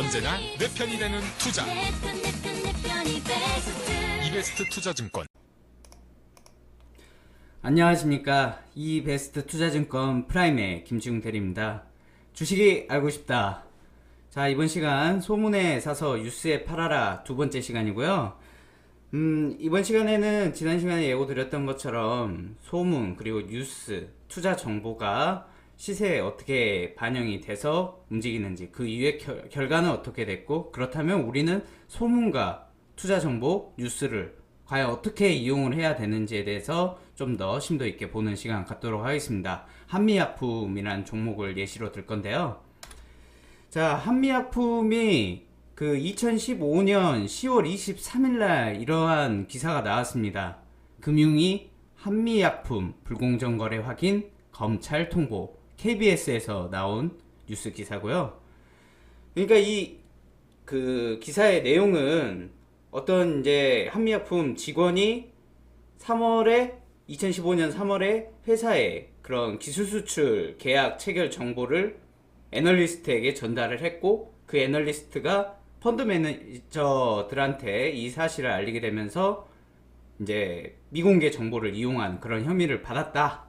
언제나 내 편이 되는 투자. 이베스트 투자증권. 안녕하십니까. 이베스트 투자증권 프라임의 김지웅 대리입니다. 주식이 알고 싶다. 자, 이번 시간 소문에 사서 뉴스에 팔아라 두 번째 시간이고요. 이번 시간에는 지난 시간에 예고 드렸던 것처럼 소문 그리고 뉴스, 투자 정보가 시세에 어떻게 반영이 돼서 움직이는지, 그 이후의 결과는 어떻게 됐고, 그렇다면 우리는 소문과 투자 정보, 뉴스를 과연 어떻게 이용을 해야 되는지에 대해서 좀 더 심도 있게 보는 시간 갖도록 하겠습니다. 한미약품이라는 종목을 예시로 들 건데요. 자, 한미약품이 그 2015년 10월 23일날 이러한 기사가 나왔습니다. 금융위 한미약품 불공정 거래 확인 검찰 통보, KBS에서 나온 뉴스 기사고요. 그러니까 이 그 기사의 내용은 어떤 이제 한미약품 직원이 2015년 3월에 회사에 그런 기술 수출 계약 체결 정보를 애널리스트에게 전달을 했고, 그 애널리스트가 펀드 매니저들한테 이 사실을 알리게 되면서 이제 미공개 정보를 이용한 그런 혐의를 받았다,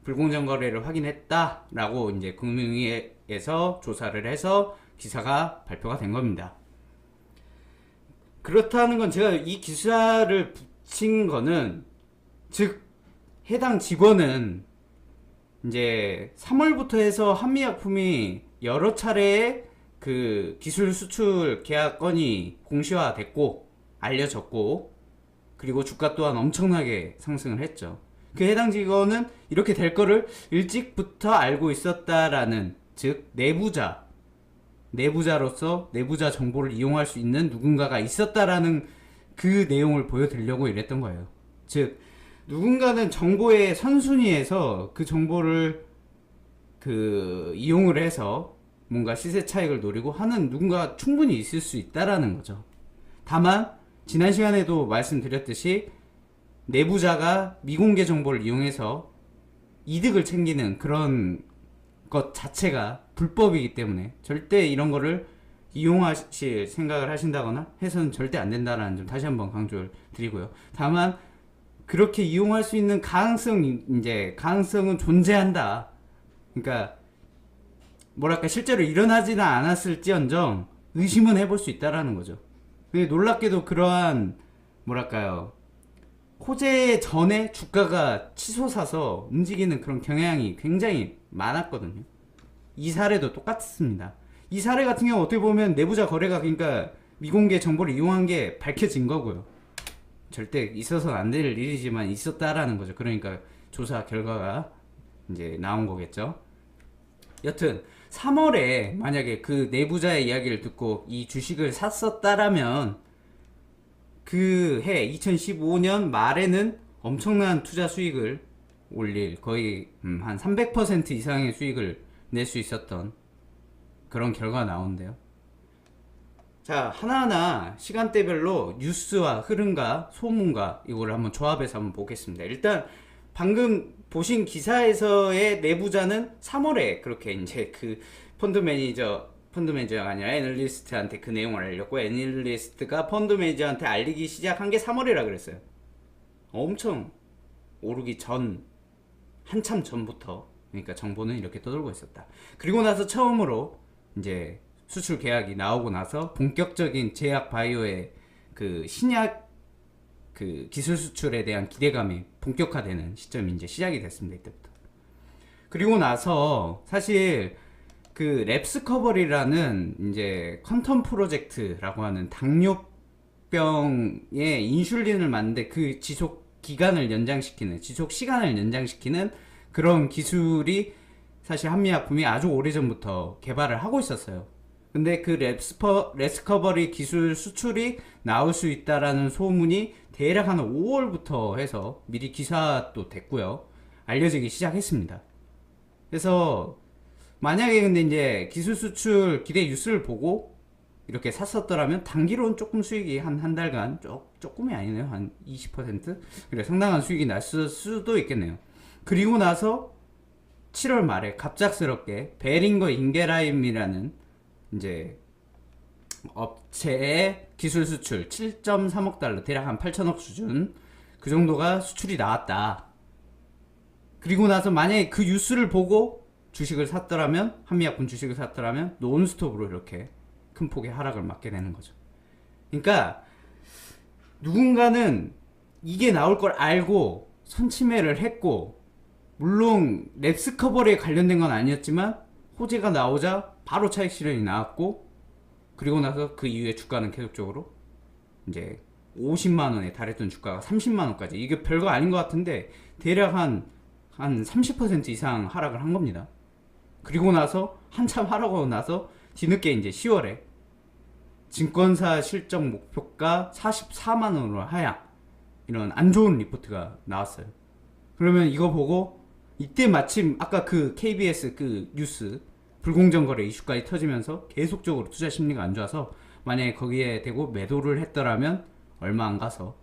불공정 거래를 확인했다 라고 이제 금융위에서 조사를 해서 기사가 발표가 된 겁니다. 그렇다는 건, 제가 이 기사를 붙인 거는, 즉 해당 직원은 이제 3월부터 해서 한미약품이 여러 차례의 그 기술 수출 계약 건이 공시화됐고 알려졌고, 그리고 주가 또한 엄청나게 상승을 했죠. 그 해당 직원은 이렇게 될 거를 일찍부터 알고 있었다라는, 즉 내부자로서 내부자 정보를 이용할 수 있는 누군가가 있었다라는 그 내용을 보여드리려고 이랬던 거예요. 즉 누군가는 정보의 선순위에서 그 정보를 이용을 해서 뭔가 시세 차익을 노리고 하는 누군가 충분히 있을 수 있다라는 거죠. 다만 지난 시간에도 말씀드렸듯이 내부자가 미공개 정보를 이용해서 이득을 챙기는 그런 것 자체가 불법이기 때문에 절대 이런 거를 이용하실 생각을 하신다거나 해서는 절대 안 된다라는 점 다시 한번 강조를 드리고요. 다만 그렇게 이용할 수 있는 가능성은 존재한다. 그러니까 뭐랄까 실제로 일어나지는 않았을지언정 의심은 해볼 수 있다라는 거죠. 근데 놀랍게도 그러한 뭐랄까요, 호재 전에 주가가 치솟아서 움직이는 그런 경향이 굉장히 많았거든요. 이 사례도 똑같습니다. 이 사례 같은 경우 어떻게 보면 내부자 거래가, 그러니까 미공개 정보를 이용한 게 밝혀진 거고요. 절대 있어서는 안 될 일이지만 있었다라는 거죠. 그러니까 조사 결과가 이제 나온 거겠죠. 여튼 3월에 만약에 그 내부자의 이야기를 듣고 이 주식을 샀었다라면 그 해 2015년 말에는 엄청난 투자 수익을 올릴, 거의 한 300% 이상의 수익을 낼 수 있었던 그런 결과가 나오는데요. 자, 하나하나 시간대별로 뉴스와 흐름과 소문과 이거를 한번 조합해서 한번 보겠습니다. 일단 방금 보신 기사에서의 내부자는 3월에 그렇게 이제 그 펀드 매니저가 아니라 애널리스트한테 그 내용을 알렸고, 애널리스트가 펀드 매니저한테 알리기 시작한 게 3월이라 그랬어요. 엄청 오르기 전, 한참 전부터, 그러니까 정보는 이렇게 떠돌고 있었다. 그리고 나서 처음으로 이제 수출 계약이 나오고 나서 본격적인 제약 바이오의 그 신약 그 기술 수출에 대한 기대감이 본격화되는 시점이 이제 시작이 됐습니다. 이때부터. 그리고 나서 사실 그 랩스커버리라는 이제 컨텀 프로젝트라고 하는 당뇨병에 인슐린을 만드는데 그 지속 기간을 연장시키는, 지속 시간을 연장시키는 그런 기술이 사실 한미약품이 아주 오래전부터 개발을 하고 있었어요. 근데 그 랩스커버리 기술 수출이 나올 수 있다라는 소문이 대략 한 5월부터 해서 미리 기사도 됐고요. 알려지기 시작했습니다. 그래서 만약에 근데 이제 기술 수출 기대 뉴스를 보고 이렇게 샀었더라면 단기로는 조금 수익이 한 달간 조금이 아니네요. 한 20%? 그래, 상당한 수익이 날 수도 있겠네요. 그리고 나서 7월 말에 갑작스럽게 베링거 인게라임이라는 이제 업체의 기술 수출 7.3억 달러, 대략 한 8천억 수준, 그 정도가 수출이 나왔다. 그리고 나서 만약에 그 뉴스를 보고 주식을 샀더라면, 한미약품 주식을 샀더라면 논스톱으로 이렇게 큰 폭의 하락을 맞게 되는 거죠. 그러니까 누군가는 이게 나올 걸 알고 선침해를 했고, 물론 랩스커버리에 관련된 건 아니었지만 호재가 나오자 바로 차익 실현이 나왔고, 그리고 나서 그 이후에 주가는 계속적으로 이제 50만 원에 달했던 주가가 30만 원까지, 이게 별거 아닌 것 같은데 대략 한 30% 이상 하락을 한 겁니다. 그리고 나서 한참 하락하고 나서 뒤늦게 이제 10월에 증권사 실적 목표가 44만 원으로 하향, 이런 안 좋은 리포트가 나왔어요. 그러면 이거 보고 이때 마침 아까 그 KBS 그 뉴스 불공정 거래 이슈까지 터지면서 계속적으로 투자 심리가 안 좋아서 만약에 거기에 대고 매도를 했더라면 얼마 안 가서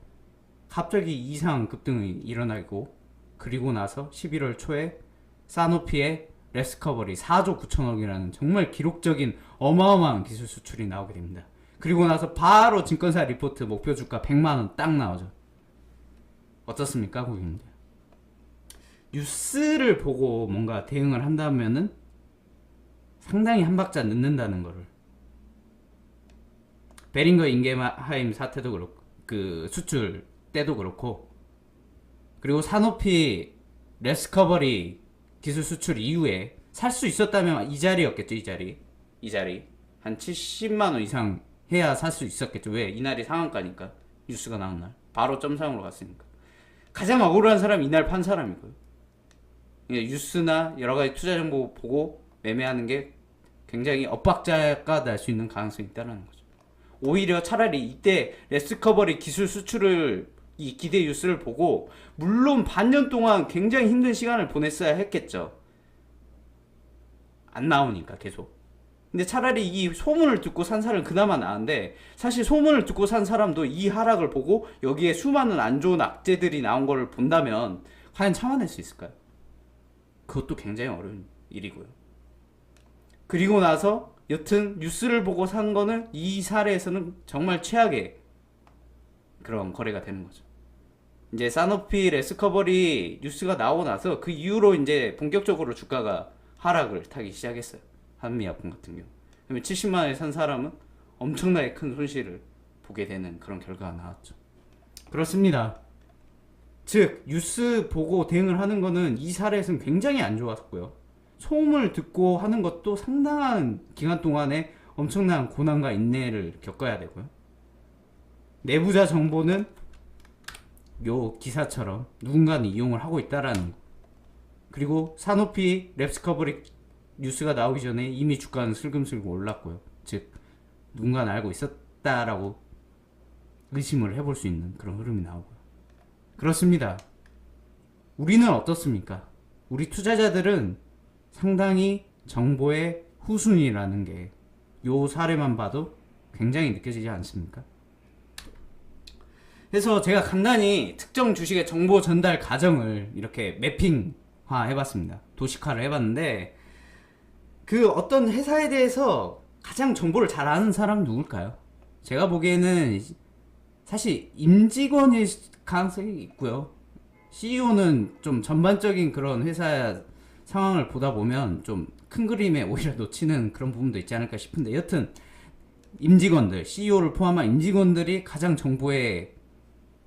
갑자기 이상 급등이 일어나고, 그리고 나서 11월 초에 사노피의 레스커버리 4조 9천억이라는 정말 기록적인 어마어마한 기술 수출이 나오게 됩니다. 그리고 나서 바로 증권사 리포트 목표 주가 100만 원 딱 나오죠. 어떻습니까, 고객님들? 뉴스를 보고 뭔가 대응을 한다면은 상당히 한 박자 늦는다는 거를. 베링거 인게하임 사태도 그렇고, 그 수출 때도 그렇고, 그리고 사노피 레스커버리 기술 수출 이후에 살 수 있었다면 이 자리였겠죠. 이 자리 한 70만 원 이상 해야 살 수 있었겠죠. 왜? 이날이 상한가니까. 뉴스가 나온 날 바로 점상으로 갔으니까. 가장 억울한 사람이 이날 판 사람이고요. 뉴스나 여러가지 투자 정보 보고 매매하는 게 굉장히 엇박자가 날 수 있는 가능성이 있다는 거죠. 오히려 차라리 이때 레스커버리 기술 수출을, 이 기대 뉴스를 보고, 물론 반년 동안 굉장히 힘든 시간을 보냈어야 했겠죠. 안 나오니까 계속. 근데 차라리 이 소문을 듣고 산 사람은 그나마 나은데, 사실 소문을 듣고 산 사람도 이 하락을 보고 여기에 수많은 안 좋은 악재들이 나온 거를 본다면 과연 참아낼 수 있을까요? 그것도 굉장히 어려운 일이고요. 그리고 나서 여튼 뉴스를 보고 산 거는 이 사례에서는 정말 최악의 그런 거래가 되는 거죠. 이제 사노피 레스커버리 뉴스가 나오고 나서 그 이후로 이제 본격적으로 주가가 하락을 타기 시작했어요. 한미약품 같은 경우. 그러면 70만 원에 산 사람은 엄청나게 큰 손실을 보게 되는 그런 결과가 나왔죠. 그렇습니다. 즉 뉴스 보고 대응을 하는 거는 이 사례에서는 굉장히 안 좋았고요. 소음을 듣고 하는 것도 상당한 기간 동안에 엄청난 고난과 인내를 겪어야 되고요. 내부자 정보는 요 기사처럼 누군가는 이용을 하고 있다라는 거. 그리고 사노피 랩스커버리 뉴스가 나오기 전에 이미 주가는 슬금슬금 올랐고요. 즉 누군가는 알고 있었다라고 의심을 해볼 수 있는 그런 흐름이 나오고요. 그렇습니다. 우리는 어떻습니까? 우리 투자자들은 상당히 정보의 후순위라는 게 요 사례만 봐도 굉장히 느껴지지 않습니까? 그래서 제가 간단히 특정 주식의 정보 전달 과정을 이렇게 매핑화 해봤습니다. 도식화를 해봤는데, 그 어떤 회사에 대해서 가장 정보를 잘 아는 사람은 누굴까요? 제가 보기에는 사실 임직원일 가능성이 있고요. CEO는 좀 전반적인 그런 회사 상황을 보다 보면 좀 큰 그림에 오히려 놓치는 그런 부분도 있지 않을까 싶은데, 여튼 임직원들, CEO를 포함한 임직원들이 가장 정보에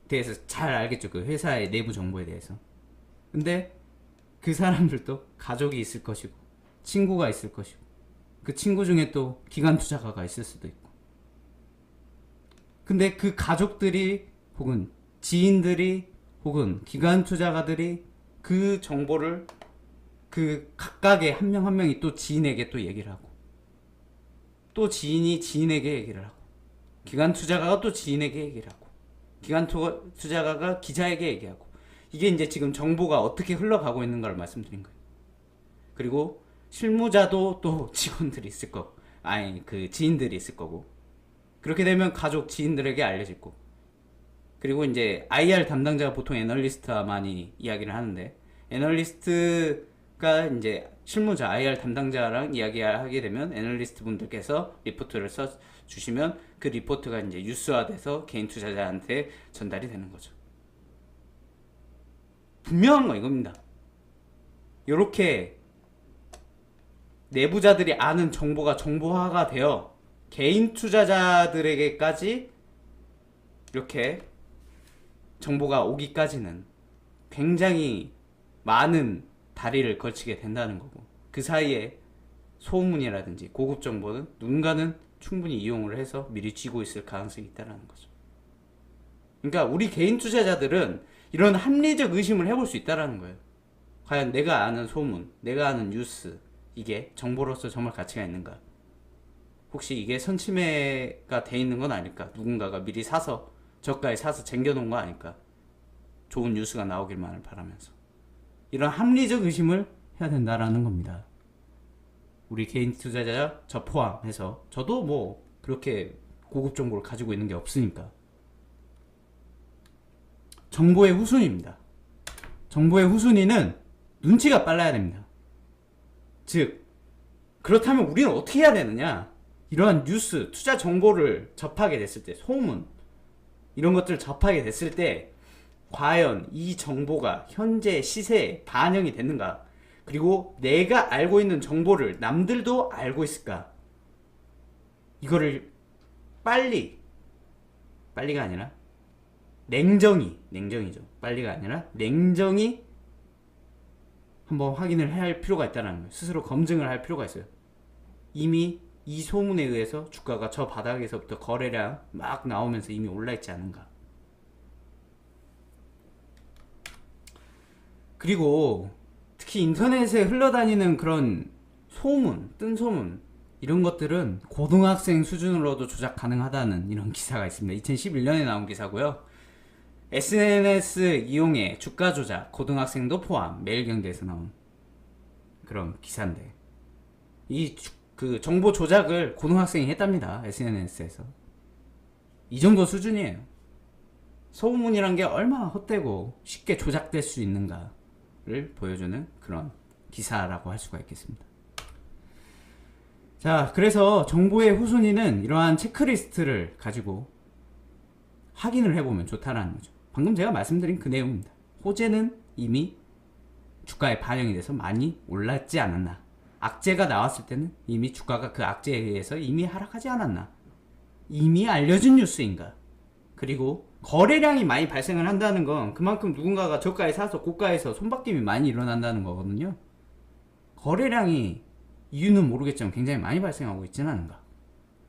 대해서 잘 알겠죠. 그 회사의 내부 정보에 대해서. 근데 그 사람들도 가족이 있을 것이고 친구가 있을 것이고, 그 친구 중에 또 기관 투자가가 있을 수도 있고, 근데 그 가족들이 혹은 지인들이 혹은 기관 투자가들이 그 정보를 그 각각의 한 명 한 명이 또 지인에게 또 얘기를 하고, 또 지인이 지인에게 얘기를 하고, 기관 투자가가 또 지인에게 얘기를 하고, 기관 투자가가 기자에게 얘기하고, 이게 이제 지금 정보가 어떻게 흘러가고 있는 걸 말씀드린 거예요. 그리고 실무자도 또 직원들이 있을 거고, 아니 그 지인들이 있을 거고, 그렇게 되면 가족 지인들에게 알려질 거고, 그리고 이제 IR 담당자가 보통 애널리스트와 많이 이야기를 하는데, 애널리스트 이제 실무자 IR 담당자랑 이야기하게 되면 애널리스트 분들께서 리포트를 써 주시면 그 리포트가 이제 뉴스화돼서 개인 투자자한테 전달이 되는 거죠. 분명한 거 이겁니다. 이렇게 내부자들이 아는 정보가 정보화가 되어 개인 투자자들에게까지 이렇게 정보가 오기까지는 굉장히 많은 다리를 거치게 된다는 거고, 그 사이에 소문이라든지 고급 정보는 누군가는 충분히 이용을 해서 미리 쥐고 있을 가능성이 있다는 거죠. 그러니까 우리 개인 투자자들은 이런 합리적 의심을 해볼 수 있다는 거예요. 과연 내가 아는 소문, 내가 아는 뉴스, 이게 정보로서 정말 가치가 있는가? 혹시 이게 선침해가 돼 있는 건 아닐까? 누군가가 미리 사서 저가에 사서 쟁겨놓은 거 아닐까? 좋은 뉴스가 나오길만을 바라면서 이런 합리적 의심을 해야 된다라는 겁니다. 우리 개인 투자자 저 포함해서 저도 뭐 그렇게 고급 정보를 가지고 있는 게 없으니까. 정보의 후순위입니다. 정보의 후순위는 눈치가 빨라야 됩니다. 즉, 그렇다면 우리는 어떻게 해야 되느냐? 이러한 뉴스, 투자 정보를 접하게 됐을 때, 소문, 이런 것들을 접하게 됐을 때, 과연 이 정보가 현재 시세에 반영이 됐는가? 그리고 내가 알고 있는 정보를 남들도 알고 있을까? 이거를 빨리가 아니라 냉정이죠. 빨리가 아니라 냉정히 한번 확인을 해야 할 필요가 있다는 거예요. 스스로 검증을 할 필요가 있어요. 이미 이 소문에 의해서 주가가 저 바닥에서부터 거래량 막 나오면서 이미 올라있지 않은가. 그리고 특히 인터넷에 흘러다니는 그런 소문, 뜬 소문, 이런 것들은 고등학생 수준으로도 조작 가능하다는 이런 기사가 있습니다. 2011년에 나온 기사고요. SNS 이용해 주가 조작, 고등학생도 포함, 매일경제에서 나온 그런 기사인데, 그 정보 조작을 고등학생이 했답니다. SNS에서. 이 정도 수준이에요. 소문이란 게 얼마나 헛되고 쉽게 조작될 수 있는가를 보여주는 그런 기사라고 할 수가 있겠습니다. 자, 그래서 정보의 후순위는 이러한 체크리스트를 가지고 확인을 해보면 좋다라는 거죠. 방금 제가 말씀드린 그 내용입니다. 호재는 이미 주가에 반영이 돼서 많이 올랐지 않았나, 악재가 나왔을 때는 이미 주가가 그 악재에 의해서 이미 하락하지 않았나, 이미 알려진 뉴스인가, 그리고 거래량이 많이 발생을 한다는 건 그만큼 누군가가 저가에 사서 고가에서 손바뀜이 많이 일어난다는 거거든요. 거래량이 이유는 모르겠지만 굉장히 많이 발생하고 있지는 않은가,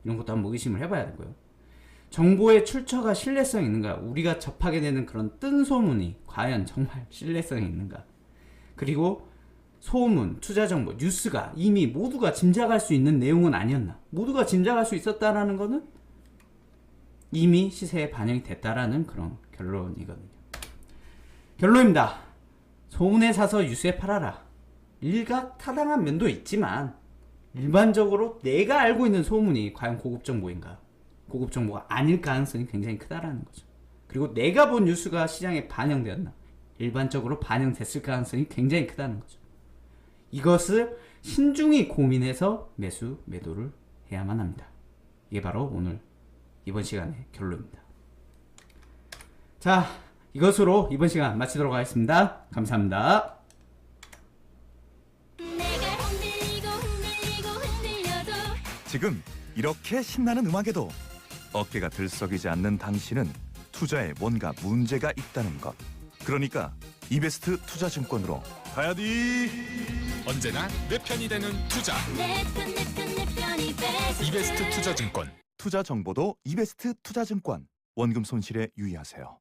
이런 것도 한번 의심을 해봐야 되고요. 정보의 출처가 신뢰성이 있는가, 우리가 접하게 되는 그런 뜬 소문이 과연 정말 신뢰성이 있는가, 그리고 소문, 투자정보, 뉴스가 이미 모두가 짐작할 수 있는 내용은 아니었나, 모두가 짐작할 수 있었다라는 거는 이미 시세에 반영이 됐다라는 그런 결론이거든요. 결론입니다. 소문에 사서 뉴스에 팔아라. 일각타당한 면도 있지만 일반적으로 내가 알고 있는 소문이 과연 고급 정보인가, 고급 정보가 아닐 가능성이 굉장히 크다라는 거죠. 그리고 내가 본 뉴스가 시장에 반영되었나, 일반적으로 반영됐을 가능성이 굉장히 크다는 거죠. 이것을 신중히 고민해서 매도를 해야만 합니다. 이게 바로 오늘 이번 시간의 결론입니다. 자, 이것으로 이번 시간 마치도록 하겠습니다. 감사합니다. 지금 이렇게 신나는 음악에도 어깨가 들썩이지 않는 당신은 투자에 뭔가 문제가 있다는 것. 그러니까 이베스트 투자증권으로 가야지. 언제나 내 편이 되는 투자. 내 편이 베스트. 이베스트 투자증권. 투자 정보도 이베스트 투자증권. 원금 손실에 유의하세요.